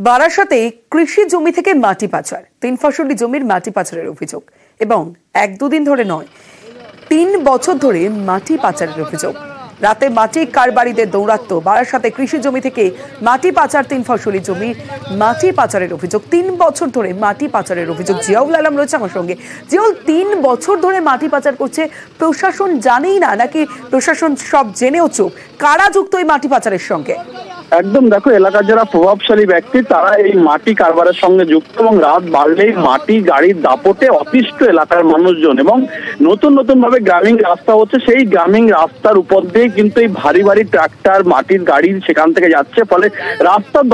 বারাসাতে কৃষি জমি থেকে মাটি পাচার, 3 ফসলি জমির মাটি পাচারের অভিযোগ এবং 1-2 দিন ধরে নয় 3 বছর ধরে মাটি পাচারের অভিযোগ। রাতে মাটি কারবারিদের দৌরাত্ম্য। বারাসাতে কৃষি জমি থেকে মাটি পাচার, 3 ফসলি জমি মাটি পাচারের অভিযোগ। 3 বছর ধরে মাটি পাচারের অভিযোগ। জিয়াউল আলম রয়েছে আমার সঙ্গে। জিয়াউল, 3 বছর ধরে মাটি পাচার করছে, প্রশাসন জানেই না নাকি প্রশাসন সব জেনেও চুপ? কারা যুক্ত এই মাটি পাচারের সঙ্গে? একদম, দেখো, এলাকার যারা প্রভাবশালী ব্যক্তি তারা এই মাটি কারবারের সঙ্গে যুক্ত এবং রাত বাড়লেই মাটি গাড়ির দাপটে অতিষ্ঠ এলাকার মানুষজন। এবং নতুন নতুন ভাবে গ্রামীণ রাস্তা হচ্ছে, সেই গ্রামীণ রাস্তার উপর দিয়ে কিন্তু এই ভারী ভারী ট্রাক্টর মাটির গাড়ি সেখান থেকে যাচ্ছে, ফলে রাস্তার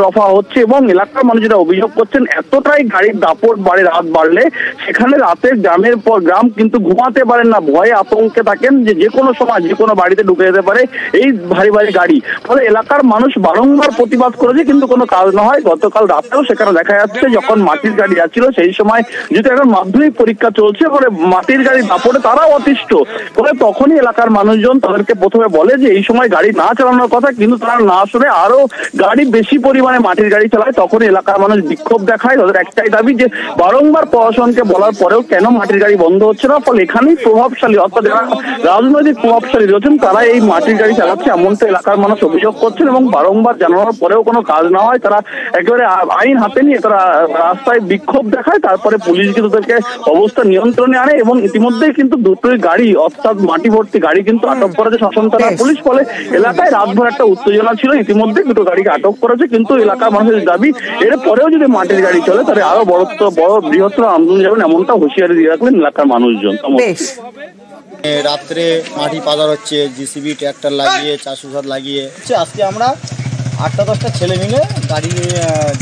রফা হচ্ছে। এবং এলাকার মানুষ যেটা অভিযোগ করছেন, এতটাই গাড়ির দাপট বাড়ে রাত বাড়লে, সেখানে রাতে গ্রামের পর গ্রাম কিন্তু ঘুমাতে পারেন না, ভয়ে আতঙ্কে থাকেন যে কোনো সময় যে কোনো বাড়িতে ঢুকে যেতে পারে এই ভারী ভারী গাড়ি। ফলে এলাকার মানুষ বারংবার প্রতিবাদ করেছে কিন্তু কোনো কাজ না হয়। গতকাল রাতেও সেখানে দেখা যাচ্ছে যখন মাটির গাড়ি যাচ্ছিল সেই সময় যেহেতু এখন মাধ্যমিক পরীক্ষা চলছে, ফলে মাটির গাড়ি দাপটে তারাও অতিষ্ঠ। ফলে তখনই এলাকার মানুষজন তাদেরকে প্রথমে বলে যে এই সময় গাড়ি না চালানোর কথা, কিন্তু তারা না শুনে আরো গাড়ি বেশি পরিমাণে মাটির গাড়ি চালায়। তখনই এলাকার মানুষ বিক্ষোভ দেখায়। তাদের একটাই দাবি যে বারংবার প্রশাসনকে বলার পরেও কেন মাটির গাড়ি বন্ধ হচ্ছে না। ফলে এখানেই প্রভাবশালী অর্থাৎ যারা রাজনৈতিক প্রভাবশালী রয়েছেন তারা এই মাটির গাড়ি চালাচ্ছে এমনটা এলাকার মানুষ অভিযোগ করছেন। এবং বারংবার জানানোর পরেও কোনো কাজ না হয় তারা একেবারে আইন হাতে নিয়ে তারা রাস্তায় বিক্ষোভ দেখায়। তারপরে পুলিশ কিন্তু তাদেরকে অবস্থা নিয়ন্ত্রণে আনে এবং ইতিমধ্যেই কিন্তু দুটোই গাড়ি অর্থাৎ মাটি ভর্তি গাড়ি কিন্তু আটক করেছে শাসন থানা পুলিশ। ফলে এলাকায় রাতভর একটা উত্তেজনা ছিল, ইতিমধ্যে দুটো গাড়িকে আটক করেছে। কিন্তু এলাকার মানুষের দাবি এর পরেও যদি মাটির গাড়ি চলে তাহলে আরো বড় বৃহত্তর আন্দোলন যাবেন, এমনটা হুঁশিয়ারি দিয়ে রাখলেন এলাকার মানুষজন। রাত্রে মাটি পাচার হচ্ছে, জিসিবি ট্র্যাক্টর লাগিয়ে 407 লাগিয়ে আজকে আমরা 8-10টা ছেলে মিলে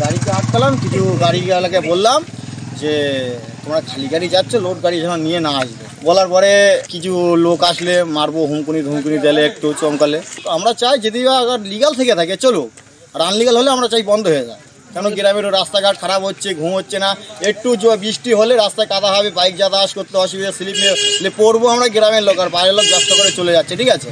গাড়িকে আটকালাম। কিছু গাড়িওয়ালাকে বললাম যে তোমরা খালি গাড়ি যাচ্ছ, লোড গাড়ি যেন নিয়ে না আসবে। বলার পরে কিছু লোক আসলে মারবো হুমকুনি দিলে একটু চমকালে। আমরা চাই যদি আবার লিগাল থেকে থাকে চলো, আর আনলিগাল হলে আমরা চাই বন্ধ হয়ে যায়। কেন গ্রামের রাস্তাঘাট খারাপ হচ্ছে, ঘুম হচ্ছে না। একটু বৃষ্টি হলে রাস্তায় কাদা হবে, বাইক যাতায়াত করতে অসুবিধা, স্লিপ পড়বো আমরা গ্রামের লোক, আর বাইরের লোক ব্যবসা করে চলে যাচ্ছে। ঠিক আছে।